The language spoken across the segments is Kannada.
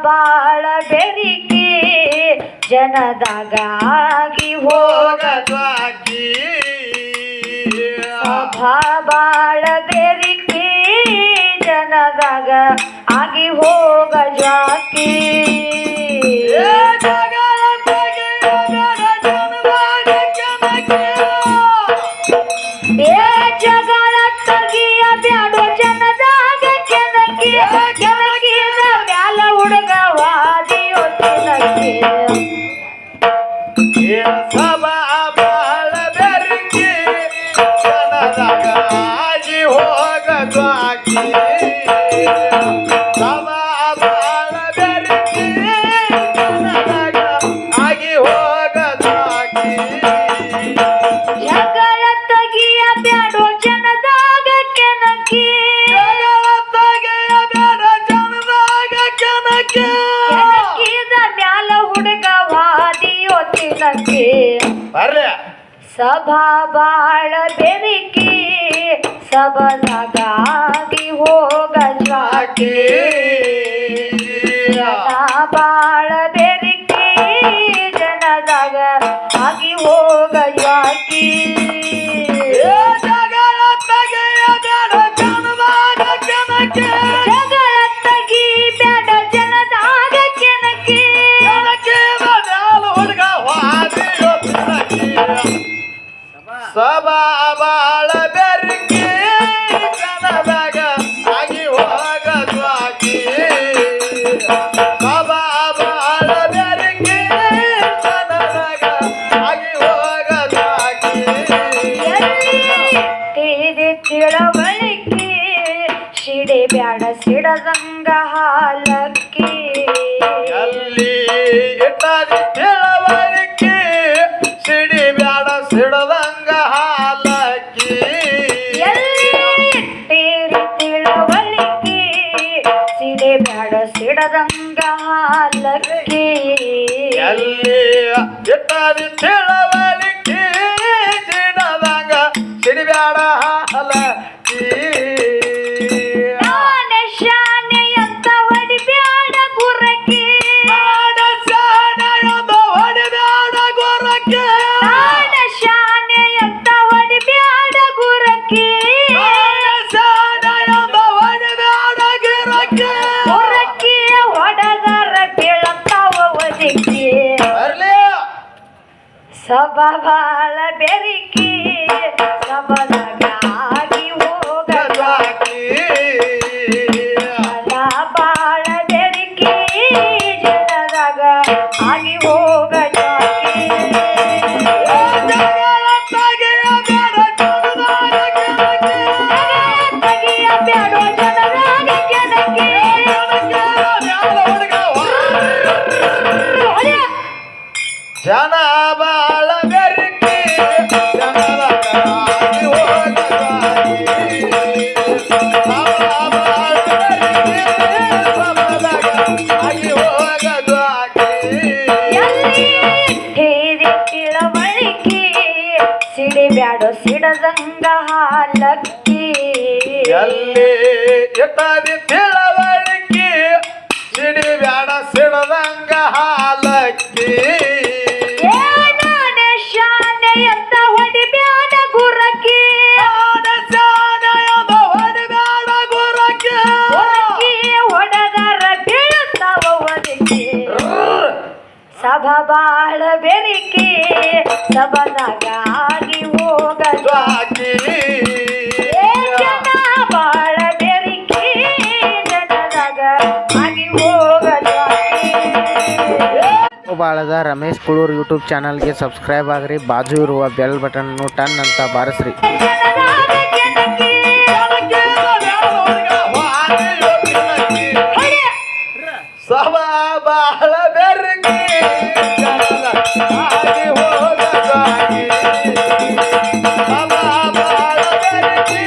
ಬಾಳ ಬೆರಿಕಿ ಜನದಾಗ ಆಗಿ ಹೋಗದ್ವಾಕಿ ಸಭಾ ಬಾಳ ಬೆರಿಕಿ ಜನದಾಗ ಆಗಿ ಹೋಗ ಜಾಕಿ ಜಗಳ ತಗಿಯ ಬ್ಯಾಡೋ ಜನದಾಗ ಕೆನಕಿ ಕೆನಕಿನ ಮ್ಯಾಲ ಹುಡುಗ ವಾದಿಯೋ ತಿನಕಿ ಸಭಾ ಬಾಳ ಬೆರಕಿ ಜನದಾಗ ಆಗಿ ಹೋಗದ್ವಾಕಿ ಸಭಾ ಬಾಳ ಬೆರಕಿ ಜನದಾಗ ಆಗಿ ಹೋಗದ್ವಾಕಿ ಜಗಳ ತಗಿಯ ಬ್ಯಾಡೋ ಜನದಾಗ ಕೆನಕಿ ಕೆನಕಿದ ಮ್ಯಾಲ ಹುಡುಗ ವಾದಿಯೋ ತಿನಕಿ ಬರ್ರಿ ಸಭಾ ಬಾಳ ಬೆರಿಕಿ ಸಬದಾಗಿ ಹೋಗ ಜಾಕಿ ಬಾಳ ಬೆರಿಕಿ ಜನದಾಗ ಆಗಿ ಹೋಗ ಜಾಕಿ ಜಗಳ ತಗಿ ಬ್ಯಾಡ ಜನದಾಗ ಕೆನಕಿ ಸಭಾ ಬಾಳ ಬೆರಕಿ ಜನದಾಗ ಆಗಿ ಹೋಗದ್ವಾಕಿ ಸಭಾ ಬಾಳ ಬೆರಕಿ ಜನದಾಗ ಆಗಿ ಹೋಗದ್ವಾಕಿ ತಿಳಿದೆ ತಿಳವಳಿಕೆ ಸಿಡಿ ಬ್ಯಾಡ ಸಿಡದಂಗ ಹಾಲಕ್ಕಿ ಎಲ್ಲಿ ಇಟ್ಟಾದಿ ತಿಳವಳಿಕೆ ಸಿಡಿ ಬ್ಯಾಡ ಸಿಡದಂಗ ಹಾಲಕ್ಕಿ ಎಲ್ಲಿ ಇಟ್ಟೀರಿ ತಿಳವಳಿಕೆ ಸಿಡಿ ಬ್ಯಾಡ ಸಿಡದಂಗ ಹಾಲಕ್ಕಿ ಎಲ್ಲಿ ಇಟ್ಟಾದಿ ತಿಳವಳಿಕೆ ಸಿಡದಂಗ ಸಿಡಿ ಬ್ಯಾಡ ಹಾಲಕ್ಕಿ ನಾನೇ ಶಾನೆ ಅಂತ ಹೊಡಿಬ್ಯಾಡ ಗುರಕಿ ನಾನೇ ಶಾನೆ ಅಂತ ಹೊಡಿಬ್ಯಾಡ ಗುರಕಿ ಗುರಕಿ ಹೊಡದರ ಬೀಳತಾವ ಒದಕಿ ಸಭಾ ಬಾಳ ಬೆರಿಕಿ ಸಬದಾಗ ಆಗಿ ಹೋಗ ಬಾಳ ಬೆರಿಕಿ ಜನದಾಗ ಆಗಿ ಹೋಗ ಜಾಕಿ ತಗಿಯ ಬ್ಯಾಡೋ ಜನದಾಗ ಕೆನಕಿ ಜನ ಬಾಳ ಬೆರಕಿ ಜನದಾಗ ಆಗಿ ಹೋಗದ್ವಾಕಿ ಸಭಾ ಬಾಳ ಬೆರಕಿ ಸಭಾದಾಗ ಆಗಿ ಹೋಗದ್ವಾಕಿ ಹೇರಿ ತಿಳವಳಿಕೆ ಸಿಡಿ ಬ್ಯಾಡೋ ಸಿಡದಂಗ ಹಾಲಕ್ಕಿ ಎಲ್ಲಿ ಇಟ್ಟಾದಿ ತಿಳವಳಿಕೆ ಸಿಡಿ ಬ್ಯಾಡ ಸಿಡದಂಗ ಹಾಲಕ್ಕಿ ನಾನೇ ಶಾನೆ ಅಂತ ಹೊಡಿಬ್ಯಾಡ ಗುರಕಿ ಗುರಕಿ ಹೊಡದರ ಬೀಳ್ತಾವ ಒದಕಿ ಸಭಾ ಬಾಳ ಬೆರಿಕಿ ಸಬದಾಗ ಆಗಿ ಹೋಗ ಜಾಕಿ ಜನ ಬಾಳ ಬೆರಿಕಿ ಜನದಾಗ ಆಗಿ ಹೋಗ ಜಾಕಿ ಬಾಳದ ರಮೇಶ್ ಕುಳೂರ್ ಯೂಟ್ಯೂಬ್ ಚಾನಲ್ಗೆ ಸಬ್ಸ್ಕ್ರೈಬ್ ಆಗ್ರಿ ಬಾಜು ಇರುವ ಬೆಲ್ ಬಟನ್ ಟನ್ ಅಂತ ಬಾರಿಸ್ರಿ ಜನದಾಗ ಕೆನಕಿ ಸಭಾ ಬಾಳ ಬೆರಕಿ ಜನದಾಗ ಆಗಿ ಹೋಗದ್ವಾಕಿ ಸಭಾ ಬಾಳ ಬೆರಕಿ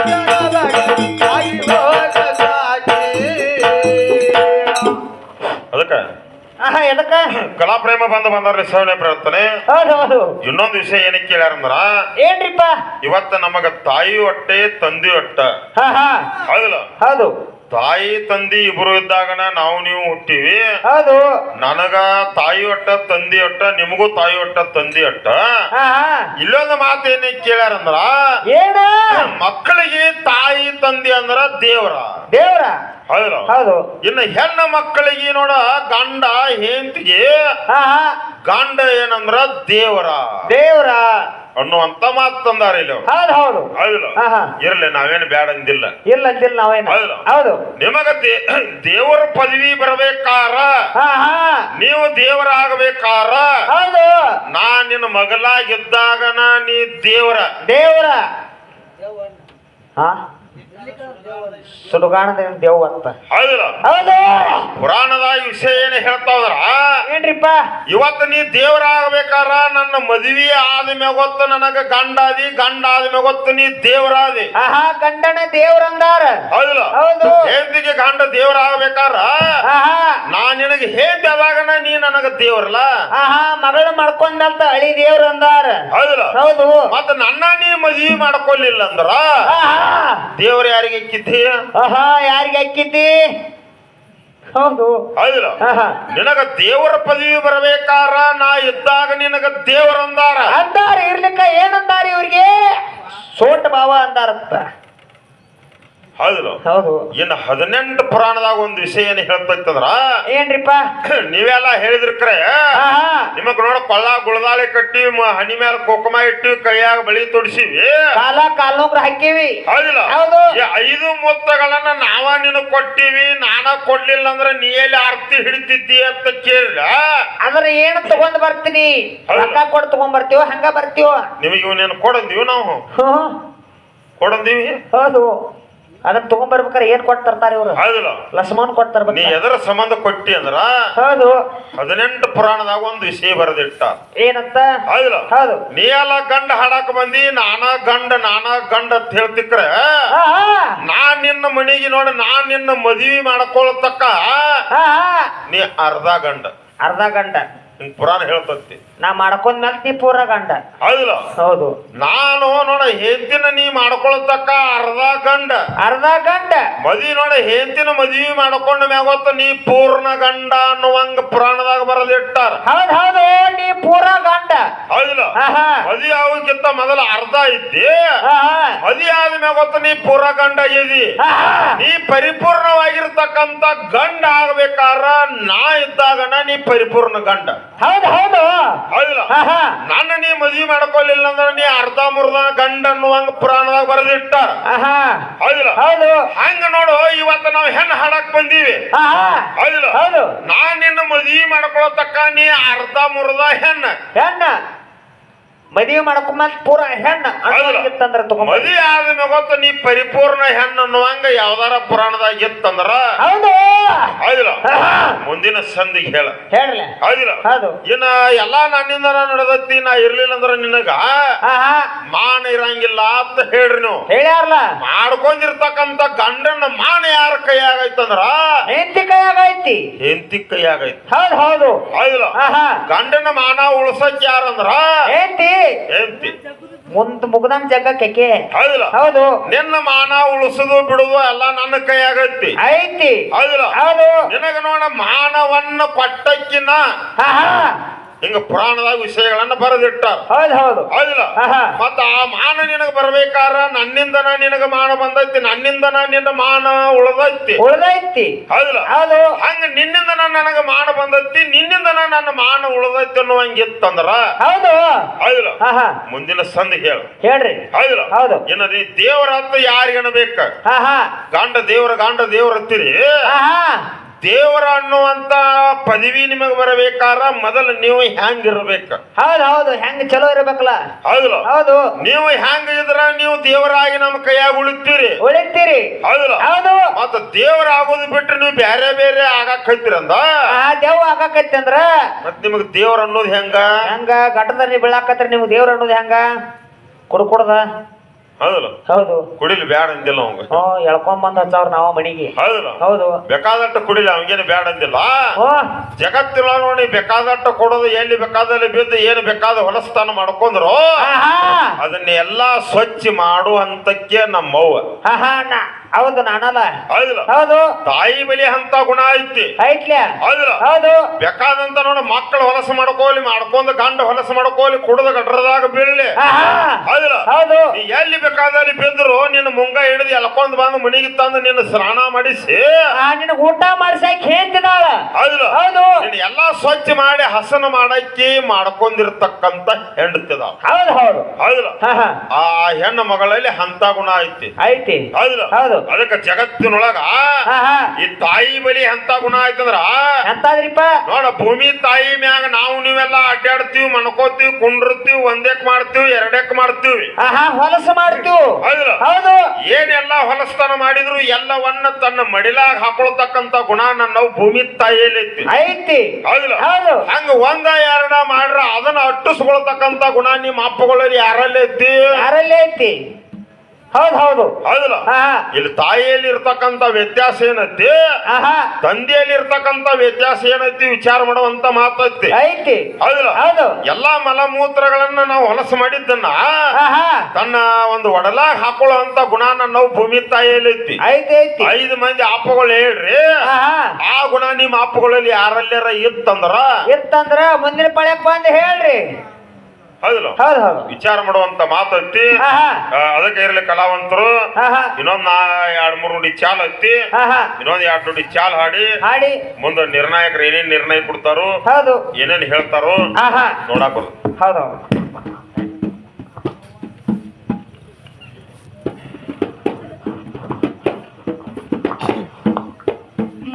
ಜನದಾಗ ಆಗಿ ಹೋಗದ್ವಾಕಿ ಅದಕ್ಕೆ ಎದಕ್ಕ ಕಲಾಪ್ರೇಮ ಬಂದಾರ್ರಿ ಸೇವನೆ ಪ್ರಾರ್ಥನೆ. ಹೌದು ಇನ್ನೊಂದು ವಿಷಯ ಏನಕ್ಕೆ ಕೇಳ್ಯಾರಂದ್ರ ಏನ್ರಿಪ್ಪ ಇವತ್ತ ನಮಗ ತಾಯಿ ಹೊಟ್ಟೆ ತಂದಿ ಹೊಟ್ಟ ಹಾ ಹಾ ಹೌದಿಲ್ಲ ಹೌದು ತಾಯಿ ತಂದಿ ಇಬ್ರು ಇದ್ದಾಗನ ನಾವು ನೀವು ಹುಟ್ಟಿವಿ. ಹೌದು. ನನಗ ತಾಯಿ ಒಟ್ಟ ತಂದಿ ಒಟ್ಟ, ನಿಮಗೂ ತಾಯಿ ಒಟ್ಟ ತಂದಿ ಒಟ್ಟ. ಹಾ ಇಲ್ಲೊಂದು ಮಾತು ಏನ ಕೇಳ್ಯಾರಂದ್ರ, ಏನ ಮಕ್ಕಳಿಗೆ ತಾಯಿ ತಂದಿ ಅಂದ್ರ ದೇವ್ರ. ಹೌದು. ಹೌದು. ಇನ್ನು ಹೆಣ್ಣ ಮಕ್ಕಳಿಗೆ ನೋಡ ಗಂಡ ಹೆಂಡತಿಗೆ ಗಂಡ ಏನಂದ್ರ ದೇವರ ಅನ್ನುವಂತ ಮಾತು ತಂದಾರ ಇಲ್ಲಿ. ಹೌದು. ಹೌದಿಲ್ಲ, ಇರ್ಲಿ, ನಾವೇನು ಬ್ಯಾಡ ಅಂದಿಲ್ಲ. ಇಲ್ಲ ಅಂದಿಲ್ಲ ನಾವೇನು. ಹೌದು. ನಿಮಗ ದೇವರ ಪದವಿ ಬರಬೇಕಾರ, ನೀವು ದೇವರ ಆಗಬೇಕಾರ, ಹೌದು, ನಾ ನಿನ್ನ ಮಗಲಾಗಿದ್ದಾಗನ ನೀ ದೇವರ. ಸುಡುಗಾಣದ ದೇವ್ ಅಂತ. ಹೌದಿಲ್ಲ. ಹೌದು. ಪುರಾಣದ ವಿಷಯ ಏನು ಹೇಳ್ತಾವ್ರ, ಏನ್ರಿಪ್ಪ, ಇವತ್ತು ನೀ ದೇವರ ಆಗ್ಬೇಕಾರ ನನ್ನ ಮದುವೆ ಆದ ಮ್ಯಾಗೊತ್ತು ನನಗ ಗಂಡ ಆದಿ, ಗಂಡ ಆದ ಮ್ಯಾಗೊತ್ತು ನೀ ದೇವರಾದಿ. ಗಂಡನ ದೇವ್ರಂದಾರ. ಹೌದಿಲ್ಲ. ಹೌದು. ಹೆಂಡತಿಗೆ ಗಂಡ ದೇವರ ಆಗ್ಬೇಕಾರ ನಾ ನಿನಗೆ ಹೆಂಡತಿ ಆದಾಗನ ನೀ ನನಗ ದೇವ್ರಲ್ಲ. ಮಗಳು ಮಾಡ್ಕೊಂಡಂತ ಅಳಿ ದೇವ್ರ ಅಂದಾರ. ಹೌದಿಲ್ಲ. ಹೌದು. ಮತ್ತ ನನ್ನ ನೀ ಮದುವೆ ಮಾಡ್ಕೊಲಿಲ್ಲ ಅಂದ್ರ ದೇವ್ರ ಯಾರಿಗೆ ಅಕ್ಕಿದ್ದಿ? ಯಾರಿಗೆ ಅಕ್ಕಿದ್ದಿ? ಹೌದು. ಹೌದಿಲ್ಲ. ನಿನಗ ದೇವರ ಪದವಿ ಬರಬೇಕಾರ ನಾ ಇದ್ದಾಗ ನಿನಗ ದೇವರ ಅಂದಾರ. ಇರ್ಲಿಕ್ಕ ಏನಂದಾರ ಇವ್ರಿಗೆ? ಸೋಟ ಭಾವ ಅಂದಾರತ್ತ. ಹೌದಿಲ್ಲ. ಹೌದು. ಇನ್ನು 18 ಪುರಾಣದಾಗ ಒಂದು ವಿಷಯ ಏನು ಹೇಳ್ತೈತಂದ್ರ, ಏನ್ರಿಪ್ಪ, ನೀವೆಲ್ಲ ಹೇಳಿದ್ರಕ್ರೆ ನಿಮಗ್ ನೋಡ ಕೊಳ್ಳ ಗುಳದಾಳಿ ಕಟ್ಟಿ, ಹನಿ ಮೇಲೆ ಕುಕುಮ ಇಟ್ಟು, ಕೈಯಾಗ ಬಳಿ ತೊಡಿಸಿವಿ, ಕಾಲ್ನೋಗ್ರ ಹಾಕಿವಿ. ಹೌದಿಲ್ಲ. ಹೌದು. 5 ಮೊತ್ತಗಳನ್ನ ನಾವ ನಿನಗ್ ಕೊಟ್ಟಿವಿ, ನಾನ ಕೊಡ್ಲಿಲ್ಲ ಅಂದ್ರ ನೀ ಎಲ್ಲಿ ಆರ್ತಿ ಹಿಡಿತಿದ್ದಿ ಅಂತ ಕೇಳಿಲ್ಲ. ಅದ್ರ ಏನ್ ತಗೊಂಡ್ ಬರ್ತೀನಿ, ರೊಕ್ಕ ಕೊಡ್ ತಗೊಂಡ್ ಬರ್ತೀವ, ಹಂಗ ಬರ್ತೀವ. ನಿಮಗೆ ಇವನೇನು ಕೊಡಂದೀವಿ, ನಾವು ಕೊಡಂದೀವಿ. ಹೌದು. ಅದನ್ನ ತಗೊಂಡ್ಬರ್ಬೇಕಾರೆ ಏನ್ ಕೊಟ್ಟು ತರ್ತಾರ ಇವ್ರು? ಹೌದಿಲ್ಲ. ಲಕ್ಷ್ಮಣ್ ಕೊಟ್ಟು ತರ್ಬೇಕು. ನೀ ಎದರ ಸಂಬಂಧ ಕೊಟ್ಟಿ ಅಂದ್ರ, ಹೌದು, 18 ಪುರಾಣದಾಗ ಒಂದು ವಿಷಯ ಬರೆದಿಟ್ಟ. ಏನಂತ? ಹೌದಿಲ್ಲ. ಹೌದು. ನೀ ಎಲ್ಲ ಗಂಡ ಹಾಡಾಕ ಬಂದಿ, ನಾನಾ ಗಂಡ ಅಂತ ಹೇಳ್ತಿಕ್ರೆ, ನಾನ್ ನಿನ್ನ ಮನೆಗೆ ನೋಡಿ ನಾನ್ ನಿನ್ನ ಮದುವೆ ಮಾಡ್ಕೊಳತಕ್ಕ ನೀ ಅರ್ಧ ಗಂಡ. ಪುರಾಣ ಹೇಳ್ತತಿ. ನಾ ಮಾಡ್ಕೊಂಡ್ಮೇಲೆ ನೀ ಪೂರ ಗಂಡ. ಹೌದಿಲ್ಲ. ಹೌದು. ನಾನು ನೋಡ ಹೆಂಡತಿನ ನೀ ಮಾಡ್ಕೊಳತಕ್ಕ ಅರ್ಧ ಗಂಡ. ಮದ್ವಿ ನೋಡ ಹೆಂಡತಿನ ಮದ್ವಿ ಮಾಡ್ಕೊಂಡ ಮ್ಯಾಗೊತ್ತ ನೀ ಪೂರ್ಣ ಗಂಡ ಅನ್ನುವಂಗ ಪುರಾಣದಾಗ ಬರದಿಟ್ಟಾರ. ಹೌದು, ನೀ ಪೂರ ಗಂಡ. ಹೌದಿಲ್ಲ. ಮದ್ವಿ ಆಗೋಕ್ಕಿಂತ ಮೊದಲ ಅರ್ಧ ಇದ್ದಿ, ಮದ್ವಿ ಆದ ಮ್ಯಾಗೊತ್ತ ನೀ ಪೂರ ಗಂಡ ಇದಿ. ನೀ ಪರಿಪೂರ್ಣವಾಗಿರ್ತಕ್ಕಂತ ಗಂಡ ಆಗ್ಬೇಕಾರ ನಾ ಇದ್ದಾಗನ ನೀ ಪರಿಪೂರ್ಣ ಗಂಡ. ಹೌದು. ಹೌದಿಲ್ಲ. ನನ್ನ ನೀ ಮದ್ವಿ ಮಾಡ್ಕೊಲಿಲ್ಲ ಅಂದ್ರೆ ನೀ ಅರ್ಧ ಮುರ್ಧ ಗಂಡ ಅನ್ನುವಂಗ ಪುರಾಣದಾಗ ಬರೆದಿಟ್ಟಾರ. ಹೌದಿಲ್ಲ. ಹೌದು. ಹಂಗ ನೋಡು, ಇವತ್ತು ನಾವು ಹೆಣ್ಣು ಹಾಡಕ್ ಬಂದೀವಿ. ಹೌದಿಲ್ಲ. ನಾನ್ ನಿನ್ನ ಮದ್ವಿ ಮಾಡ್ಕೊಳತಕ್ಕ ನೀ ಅರ್ಧ ಮುರ್ಧ ಹೆಣ್ಣ. ಮದುವೆ ಮಾಡ್ಕೊಂಡ್ ಪೂರ ಹೆಣ್ಣು ಇತ್ತಂದ್ರ ಮದುವೆ ಆದ ಮ್ಯಾಗೊತ್ತ ನೀ ಪರಿಪೂರ್ಣ ಹೆಣ್ಣು ಅನ್ನುವಂಗ ಯಾವ್ದಾರ ಪುರಾಣದಾಗ ಇತ್ತಂದ್ರ. ಹೌದು. ಹೌದಿಲ್ಲ. ಮುಂದಿನ ಸಂದಿಗೆ ಹೇಳ್ರಿ. ಹೌದಿಲ್ಲ. ಇನ್ನ ಎಲ್ಲಾ ನನ್ನಿಂದ ನಡೆದತ್ತಿ, ನಾ ಇರ್ಲಿಲ್ಲ ಅಂದ್ರ ನಿನಗ ಮಾನ ಇರಂಗಿಲ್ಲ ಅಂತ ಹೇಳ್ರಿ ನೀವು. ಹೇಳ್ಯಾರಲ್ಲ. ಮಾಡ್ಕೊಂಡಿರ್ತಕ್ಕಂತ ಗಂಡನ ಮಾನ ಯಾರ ಕೈಯಾಗೈತಂದ್ರ ಹೆಂಡತಿ ಕೈಯಾಗೈತಿ. ಹೌದು. ಹೌದಿಲ್ಲ. ಗಂಡನ ಮಾನ ಉಳ್ಸಕ್ ಯಾರಂದ್ರ ಹೆಂಡತಿ. ಮುಂದ್ ಮುಗ್ದಂ ಜಗ್ಗ ಕೆಕೆ. ಹೌದಿಲ್ಲ. ಹೌದು. ನಿನ್ನ ಮಾನ ಉಳಿಸುದು ಬಿಡುದು ಎಲ್ಲ ನನ್ನ ಕೈಯಾಗೈತಿ. ಐತಿ. ಹೌದಿಲ್ಲ. ಹೌದು. ನಿನಗ ನೋಡ ಮಾನವನ್ನ ಕೊಟ್ಟಕ್ಕಿನ ಹಿಂಗ ಪುರಾಣದಾಗ ವಿಷಯಗಳನ್ನ ಬರೆದಿಟ್ಟಾರ. ಹೌದು. ಹೌದಿಲ್ಲ. ಮತ್ತ ಆ ಮಾನ ನಿನಗ ಬರ್ಬೇಕಾರ ನನ್ನಿಂದನ ನಿನಗ ಮಾನ ಬಂದೈತಿ, ನನ್ನಿಂದನ ನಿನ್ನ ಮಾನ ಉಳ್ದೈತಿ. ಹೌದಿಲ್ಲ. ಹೌದು. ಹಂಗ ನಿನ್ನಿಂದ ನನಗ ಮಾನ ಬಂದೈತಿ, ನಿನ್ನಿಂದನ ನನ್ನ ಮಾನ ಉಳ್ದೈತಿ ಅನ್ನುವಂಗಿತ್ತಂದ್ರ. ಹೌದು. ಹೌದಿಲ್ಲ. ಮುಂದಿನ ಸಂದಿ ಹೇಳ್ರಿ. ಹೌದಿಲ್ಲ. ಹೌದು. ಏನ ನೀ ದೇವರ ಅಂತ ಯಾರಿಗನಬೇಕ? ಗಂಡ ದೇವರ ಹತ್ತಿರಿ. ದೇವರ ಅನ್ನುವಂತ ಪದವಿ ನಿಮಗ್ ಬರಬೇಕಾರ ಮೊದಲು ನೀವು ಹೆಂಗಿರ್ಬೇಕ? ಹೌದು. ಹೆಂಗ್ ಚಲೋ ಇರ್ಬೇಕಲ್ಲ. ಹೌದಿಲ್ಲ. ಹೌದು. ನೀವು ಹೆಂಗ ಇದ್ರ ನೀವು ದೇವರಾಗಿ ನಮ್ಮ ಕೈಯಾಗ ಉಳಿತೀರಿ. ಹೌದಿಲ್ಲ. ಹೌದು. ಮತ್ತ ದೇವರ ಆಗೋದು ಬಿಟ್ರೆ ನೀವು ಬೇರೆ ಬೇರೆ ಆಗಾಕ್ ಹತ್ತಿರಂದ ದೇವ್ ಆಗಾಕೈತಿ ಅಂದ್ರ ಮತ್ ನಿಮಗ್ ದೇವ್ರ ಅನ್ನೋದು ಹೆಂಗ ಘಟದಲ್ಲಿ ಬೀಳಾಕತ್ರಿ ನಿಮ್ಗೆ ದೇವ್ರ ಅನ್ನೋದು ಹೆಂಗ? ಕುಡ್ದ. ಹೌದಲ್ಲ. ಹೌದು. ಕುಡಿಲಿ ಬ್ಯಾಡ ಅಂದಿಲ್ಲ ಅವಂಗ. ಎಳ್ಕೊಂಡ್ ಬಂದ್ ಹಚ್ಚವ್ರ ನಾವ ಮಣಿಗೆ. ಹೌದಲ್ಲ. ಹೌದು. ಬೇಕಾದಟ್ಟ ಕುಡಿಲಿ, ಅವಂಗೇನು ಬ್ಯಾಡ ಅಂದಿಲ್ಲ. ಜಗತ್ತಿಲ್ಲ ನೋಡಿ, ಬೇಕಾದಟ್ಟ ಕೊಡೋದು, ಎಲ್ಲಿ ಬೇಕಾದಲ್ಲಿ ಬಿದ್ದು ಏನು ಬೇಕಾದ ಹೊಲಸ್ತಾನ ಮಾಡ್ಕೊಂಡ್ರು ಅದನ್ನ ಎಲ್ಲಾ ಸ್ವಚ್ಛ ಮಾಡು ಅಂತಕ್ಕೆ ನಮ್ಮವ್ವ. ಹೌದು ನಾನಲ್ಲ. ಹೌದಿಲ್ಲ? ಹೌದು. ತಾಯಿ ಬಲಿ ಅಂತ ಗುಣ ಐತಿ. ಐತ್ಲೆ. ಹೌದಿಲ್ಲ? ಹೌದು. ಬೇಕಾದಂತ ನೋಡ ಮಕ್ಕಳು ಹೊಲಸು ಮಾಡ್ಕೋಲಿ, ಮಾಡ್ಕೊಂಡ್ ಗಂಡ ಹೊಲಸು ಮಾಡ್ಕೋಲಿ, ಕುಡದ ಗಡ್ರದಾಗ ಬೀಳ್ಲಿ. ಹೌದಿಲ್ಲ? ಹೌದು. ನೀ ಎಲ್ಲಿ ಬೇಕಾದಲ್ಲಿ ಬಿದ್ರು ನಿನ್ನ ಮುಂಗ ಹಿಡಿದು ಎಲ್ಕೊಂಡ್ ಬಂದು ಮನಿಗೆ ತಂದು ನಿನ್ನ ಸ್ನಾನ ಮಾಡಿಸಿ ನಿನ್ನ ಊಟ ಮಾಡಿಸಾಕ ಹೇಳ್ತಿದ್ದಾಳ. ಹೌದಿಲ್ಲ? ಹೌದು. ನಿನ್ನ ಎಲ್ಲಾ ಸ್ವಚ್ಛ ಮಾಡಿ ಹಸನ ಮಾಡಕ್ಕೆ ಮಾಡ್ಕೊಂಡಿರ್ತಕ್ಕಂತ ಹೆಂಡತಿದ. ಹೌದು ಹೌದು. ಹೌದಿಲ್ಲ? ಆ ಹೆಣ್ಣು ಮಗಳಲ್ಲಿ ಅಂತ ಗುಣ ಐತಿ. ಐತಿ. ಹೌದಿಲ್ಲ? ಹೌದು. ಅದಕ್ಕೆ ಜಗತ್ತಿನೊಳಗ ಈ ತಾಯಿ ಬಲಿ ಅಂತ ಗುಣ ಆಯ್ತಂದ್ರ ಎಂತಾದ್ರಿಪ್ಪ ನೋಡ, ಭೂಮಿ ತಾಯಿ ಮ್ಯಾಗ ನಾವು ನೀವೆಲ್ಲ ಅಡ್ಡಾಡ್ತೀವಿ, ಮಣ್ಕೋತೀವಿ, ಕುಂಡಿರ್ತೀವಿ, ಒಂದೇಕ್ ಮಾಡ್ತೀವಿ, ಎರಡೇಕ್ ಮಾಡ್ತೀವಿ, ಹೊಲಸು ಮಾಡ್ತೀವಿ. ಹೌದಿಲ್ಲ? ಹೌದು. ಏನೆಲ್ಲ ಹೊಲಸ್ತನ ಮಾಡಿದ್ರು ಎಲ್ಲವನ್ನ ತನ್ನ ಮಡಿಲಾಗ ಹಾಕೊಳ್ತಕ್ಕಂತ ಗುಣ ನಾವು ಭೂಮಿ ತಾಯಿಯಲ್ಲಿ ಐತಿ. ಐತಿ. ಹೌದಿಲ್ಲ? ಹೌದು. ಹಂಗ ಒಂದ ಎರಡ ಮಾಡ್ರ ಅದನ್ನ ಅಟ್ಟಿಸ್ಕೊಳ್ತಕ್ಕಂತ ಗುಣ ನಿಮ್ಮ ಅಪ್ಪಗಳಲ್ಲಿ ಯಾರಲ್ಲಿ ಐತಿ? ಯಾರಲ್ಲಿ ಐತಿ? ಹೌದು ಹೌದು. ಹೌದಿಲ್ಲ? ಇಲ್ಲಿ ತಾಯಿಯಲ್ಲಿ ಇರ್ತಕ್ಕಂತ ವ್ಯತ್ಯಾಸ ಏನೈತಿ, ತಂದೆಯಲ್ಲಿ ಇರ್ತಕ್ಕಂತ ವ್ಯತ್ಯಾಸ ಏನೈತಿ ವಿಚಾರ ಮಾಡುವಂತ ಮಾತೈತಿ. ಐತಿ. ಹೌದಿಲ್ಲ? ಹೌದು. ಎಲ್ಲಾ ಮಲಮೂತ್ರಗಳನ್ನ ನಾವು ಹೊಲಸು ಮಾಡಿದ್ದನ್ನ ತನ್ನ ಒಂದು ಒಡಲಾಗ ಹಾಕೊಳ್ಳುವಂತ ಗುಣನ ನಾವು ಭೂಮಿ ತಾಯಿಯಲ್ಲಿ ಐತಿ. ಐತಿ. 5 ಮಂದಿ ಆಪಗಳು ಹೇಳ್ರಿ, ಆ ಗುಣ ನಿಮ್ಮ ಆಪಗಳಲ್ಲಿ ಯಾರಲ್ಲಾರ ಇತ್ತಂದ್ರ ಮುಂದಿನ ಪಳ್ಯಕ್ ಬಂದು ಹೇಳ್ರಿ. ಹೌದಿಲ್ಲ? ಹೌದು ಹೌದು. ವಿಚಾರ ಮಾಡುವಂತ ಮಾತೈತಿ. ಅದಕ್ಕೆ ಇರ್ಲಿ ಕಲಾವಂತರು ಇನ್ನೊಂದ್ 2-3 ನುಡಿ ಚಾಲ್ ಐತಿ, ಇನ್ನೊಂದ್ 2 ನುಡಿ ಚಾಲ್ ಹಾಡಿ ಮುಂದೆ ನಿರ್ಣಾಯಕರು ಏನೇನ್ ನಿರ್ಣಯ ಕೊಡ್ತಾರೋ, ಏನೇನ್ ಹೇಳ್ತಾರೋ ನೋಡಾಕ. ಹೌದು.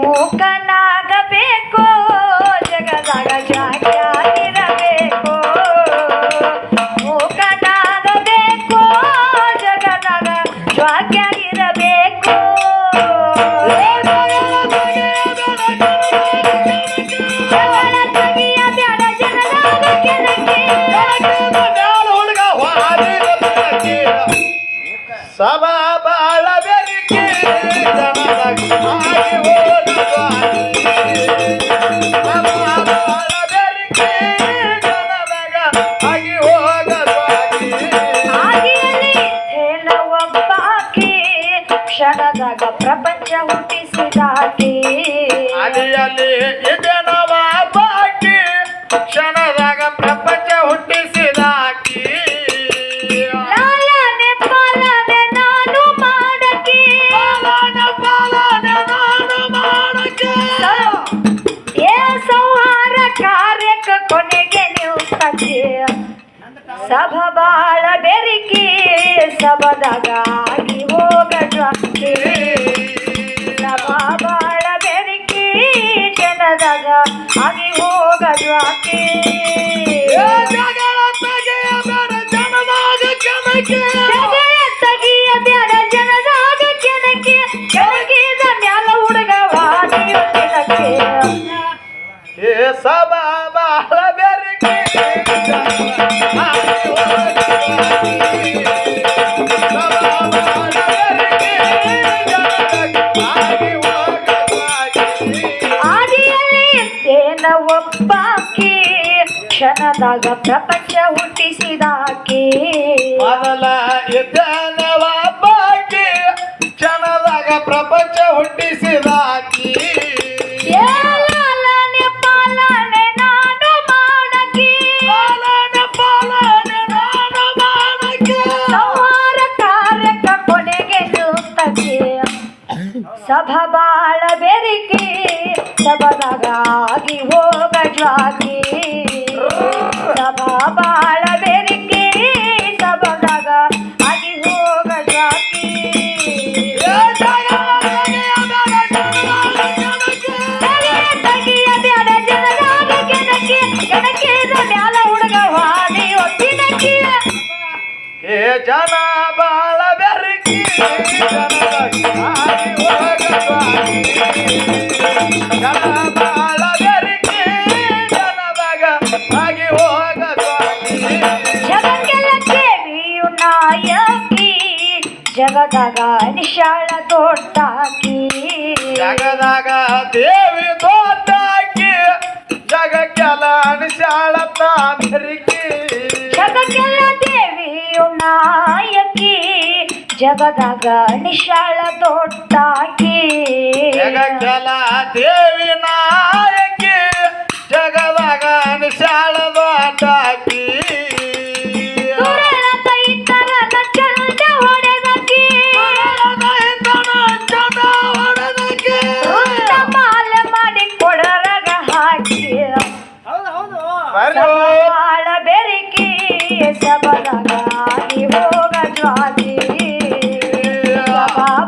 ಮೂಕನಾಗಬೇಕು ಜಗದಾಗ ಜಾಗಿರಬೇಕು, ಮೂಕನಾಗಬೇಕು ಜಗದಾಗ ಜಾಗಿರಬೇಕು. ಸಭಾ ಬಾಳ ಬೆರಿಕೆ ಕ್ಷಣದಾಗ ಪ್ರಪಂಚ ಹುಟ್ಟಿಸಿದಾಕಿ, ಅಲಿಯಲ್ಲಿ ಇದೆನವ ಬಾಕಿ ಕ್ಷಣದಾಗ ಪ್ರಪಂಚ ಹುಟ್ಟಿಸಿದಾಕಿ. ಲಾಲನೆ ಪಾಲನೆ ನಾನು ಮಾಡಕಿ, ಪಾಲನೆ ನಾನು ಮಾಡಕಿ. ಏ ಸಂಹಾರ ಕಾರ್ಯಕ್ಕ ಕೊನೆಗೆ ನೀವು ತಕ್ಕಿ, ಸಭ ಬಾಳ ಬೆರಿಕಿ ಸಭದಾಗ ಆಗಿ ಹೋಗಜಾಕಿ, ಸಭಾ ಬಾಳ ಬೆರಿಕಿ ಜನದಾಗ ಆಗಿ ಹೋಗಜಾಕಿ. ಜಗಳ ತೆಗೆಯಬೇಡ ಜನದಾಗ ಕೆಣಕಿ, ತೆಗಿಯ ಬೇಡ ಜನದಾಗ ಕೆಣಕಿ, ಕೆಣಕಿದ ಮ್ಯಾಲ ಹುಡುಗವಾದಿ ಕೆಣಕಿ. ಏ ಸಭಾ ಬಾಳ ಬೆರಿಕಿ ಆದಿಯಲ್ಲಿ ಇದ್ದೇನ ಒಬ್ಬಾಕಿ ಕ್ಷಣದಾಗ ಪ್ರಪಂಚ ಹುಟ್ಟಿಸಿದಾಕಿ, ಮೊದಲ ಇದ್ದನವ ಬಾಕಿ ಕ್ಷಣದಾಗ ಪ್ರಪಂಚ ಹುಟ್ಟಿಸಿದಾಕಿ. ಲಾಲನೆ ಪಾಲನೆ ನಾನು ಮಾಡಕಿ, ಪಾಲನೆ ನಾನು ಮಾಡಕಿ. ಸಂಹಾರ ಕಾರ್ಯಕ್ಕ ಕೊನೆಗೆ ನೂತಕಿ, ಸಭಾ ಬಾಳ ಬೆರಿಕಿ ಸಭದಾಗ ಆಗಿ ಹೋಗ ಜಾಕಿ, ಸಭಾ ಬಾಳ ಬೆರಿಕಿ ಸಭದಾಗ ಆಗಿ ಹೋಗ ಜಾಕಿ. ತೆಗಿಯ ಬ್ಯಾಡ ಜನದಾಗ ಕೆಣಕಿ, ಕೆಣಕಿದ ಮ್ಯಾಲ ಹುಡುಗ ವಾದಿ ಒಟ್ಟಿನಕಿ. ಏ ಜನ ಬಾಳ ಬೆರಕಿ ಜನ ಬಾಳ ಬೆರಕಿ ಜನದಾಗ ಆಗಿ ಹೋಗ ಜಗಕ್ಕೆಲ್ಲ ದೇವಿಯು ನಾಯಕಿ, ಜಗದಾಗ ನಿಶಾಳ ದೊಡ್ಡಾಕಿ, ಜಗದಾಗ ದೇವಿ ದೊಡ್ಡಾಕಿ ಜಗಕ್ಕೆಲ್ಲ ನಿಶಾಳ ಬೆರಕಿ. ಜಗಕ್ಕೆಲ್ಲ ದೇವಿಯು ನಾಯಕಿ, ಜಗದಾಗ ನಿಶಾಳ ದೊಡ್ಡಾಕಿ ಜಗಕ್ಕೆಲ ದೇವಿ ನಾಯಕಿ ಜಗದಾಗ ನಿಶಾಳ ದೊಡ್ಡಾಕಿ ಸುರಳ ದೈತರನ ಚಂಡ ಹೊಡೆದಕಿ ರುಂಡ ಮಾಲ ಮಾಡಿ ಕೊಡರಗ ಹಾಕಿ ಬಾಳ ಬೆರಿಕಿ ಸಬಲಗಾಗಿ ಹೋಗ ಜ್ವಾಲಿ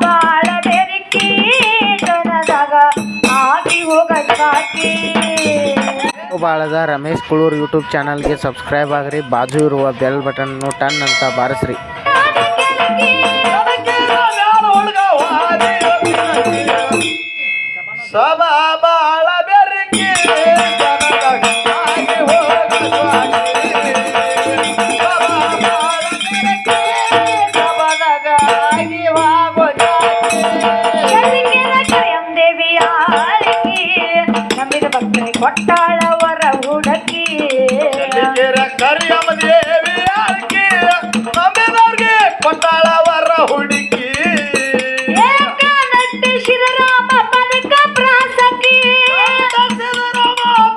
ಬಾಳ ಬೆರಿಕಿ ಜನದಾಗ ಆಗಿ ಹೋಗ ಜ್ವಾಲಿ ಬಾಳದ ರಮೇಶ್ ಕುಳೂರ್ ಯೂಟ್ಯೂಬ್ ಚಾನಲ್ಗೆ ಸಬ್ಸ್ಕ್ರೈಬ್ ಆಗ್ರಿ, ಬಾಜು ಇರುವ ಬೆಲ್ ಬಟನ್ ಟನ್ ಅಂತ ಬಾರಿಸ್ರಿ. ಸಭಾ ಬಾಳ ಬೆರಕಿ ಜನಗಾಗಿ ಹೋಗ ಜ್ವಾಲಿ. ಸಭಾ ಬಾಳ ಬೆರಕಿ ಸಭಾದಾಗಾಗಿ ಹೋಗೋ ಜ್ವಾಲಿ. ದೇವಿ ಆಳಿಕಿ ನಂಬಿದ ಭಕ್ತರಿ ಕೊಟ್ಟಾಳವರ ಹುಡುಕಿ ಕರಿಯಮ್ಮ ದೇವಿ ಆಳ್ಕಿ ನಂಬಿದವ್ರಿಗೆ ಕೊಟ್ಟಾಳವರ ಹುಡುಕಿ ನಟ್ಟಿ ಶಿವರಾಮ ಪದಕ ಪ್ರಾಸಕಿ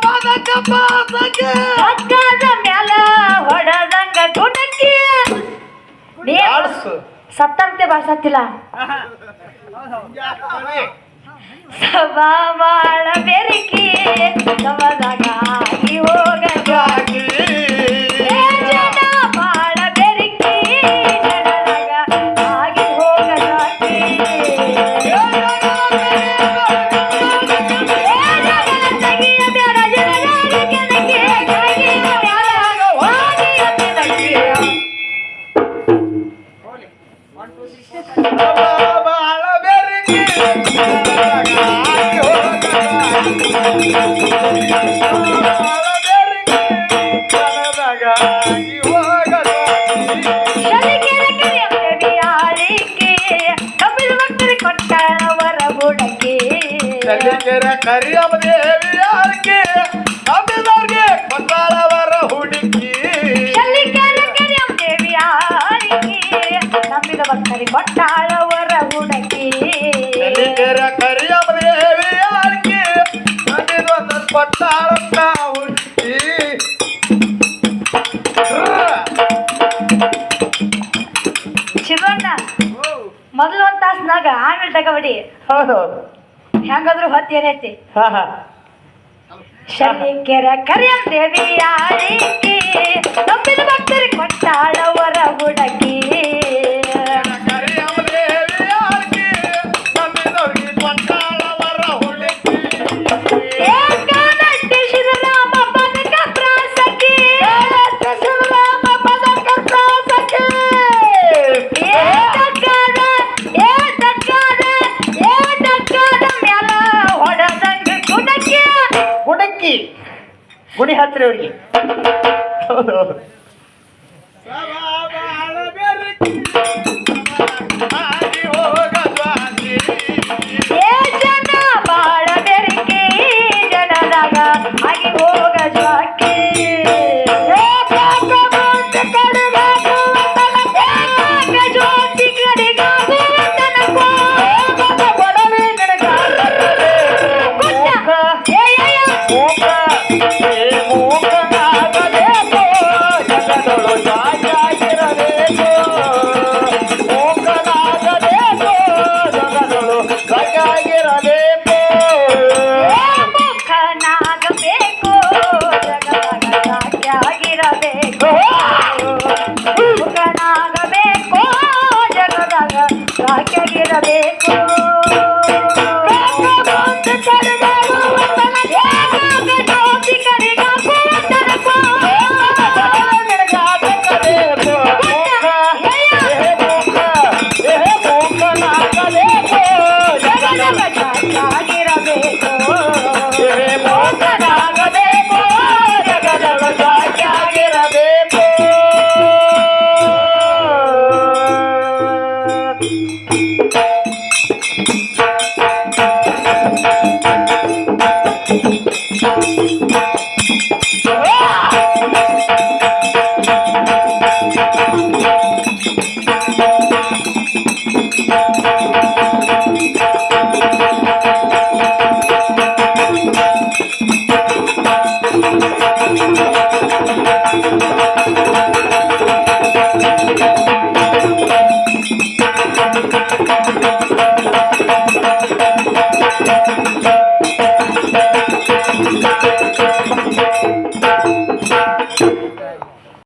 ಪದಕ ಪಾಸಕ್ಕೆ ಹಗ್ಗದ ಮ್ಯಾಲ ಹೊಡದಂಗ ಗುಣಕಿ ಸತ್ತಂತೆ ಬಾಳ್ಸತ್ತಿಲ್ಲ ಸಭಾ ಬಾಳ ಬೆರಿಕಿ ಸಭಾದಾಗಿ ಹೋಗ ಜ್ವಾಲಿ. ಜನ ಬಾಳ ಬೆರಿಕಿ ಜನದಾಗ ಆಗಿ ಹೋಗ ಜ್ವಾಲಿ. ತೆಗಿಯಬೇಡ ಜನಗಾಗಿ ಕೆಣಕಿ, ತೆಗಿಯಬೇಡ ಹೋಗಿ ಕೆಣಕಿ. ಬಾಳ ಬೆರಕಿ ಜನಗಾಗಿ ಹೋಗ ಜ್ವಾಲಿ. ಬಾಳ ಬೆರಕಿ ಜನಗಾಗಿ ಹೋಗ ಜ್ವಾಲಿ. ದೇವಿ ಆಳಿಕೆ ನಂಬಿದ ಭಕ್ತರಿ ಕೊಟ್ಟಾಳವರ ಹುಡುಕಿ ಚಳ್ಳಿಕೆರೆ ಕರಿಯಮ್ಮ ದೇವಿ ಆಳ್ಕಿ ನಂಬಿದವ್ರಿಗೆ ಕೊಟ್ಟಾಳವರ ಹುಡುಕಿ ದೇವಿ ಆಳಿಕೆ ನಂಬಿದ ಭಕ್ತರಿ ಕೊಟ್ಟಾಳವರ ಹುಡುಕಿ ಚಳ್ಳಿಕೆರೆ ಕರಿಯಮ್ಮ ದೇವಿ ಆಳ್ಕಿ ನಂಬಿದವ್ರ ಕೊಟ್ಟಾಳಂತ ಹುಡುಕಿ. ಶಿವಣ್ಣ ಮೊದಲು ಒಂದು ತಾಸ್ನಾಗ ಆಮೇಲೆ ತಗೊಬಿಡಿ ಹೌದೌದು. ಹೆಂಗಾದ್ರು ಹೊತ್ತು ಏನೈತಿ ಹಾ ಹಾ ಶನಿಕೆರೆ ಕರಿಯಂ ದೇವಿ ಆಳಿಕೆ ನಂಬಿದ ಭಕ್ತರಿ ಕೊಟ್ಟಾಳವರ ಹುಡುಕಿ ಕರಿಯಮ್ಮ ದೇವಿ ಆಳ್ಕಿ ನಂಬಿದವ್ರಿಗೆ ಕೊಟ್ಟಾಳವರ ಹುಡುಕಿ. ನಟ್ಟಿ ಶಿವರಾಮ ಪದಕ ಪ್ರಾಸಕಿ ಶಿವರಾಮ ಪದಕ ಪ್ರಾಸಕ್ಕೆ ಮ್ಯಾಲ ಹೊಡದಂಗ ಗುಣಕಿ ಗುಣಕ್ಕಿ ಗುಣಿ ಹತ್ತಿರ ಅವ್ರಿಗೆ. ಜನ ಬಾಳ ಬೆರಿಕೆ ಜನದಾಗ ಆಗಿ ಹೋಗ ಜ್ವಾಕಿ ಜ್ಯೋತಿ ಕಡೆಗಾಗು ತನಕೋ ಮುಖನಾಗಬೇಕು ಜಗದಾಗ ಸಾಕಿಯಾಗಿರಬೇಕು ಮುಖನಾಗಬೇಕು ಜಗದಾಗ ಸಾಕಿಯಾಗಿರಬೇಕು ಜ್ಯೋತಿ ಕಡೆಗಾಗು ತನಕೋ ಆಗಿರಬೇಕು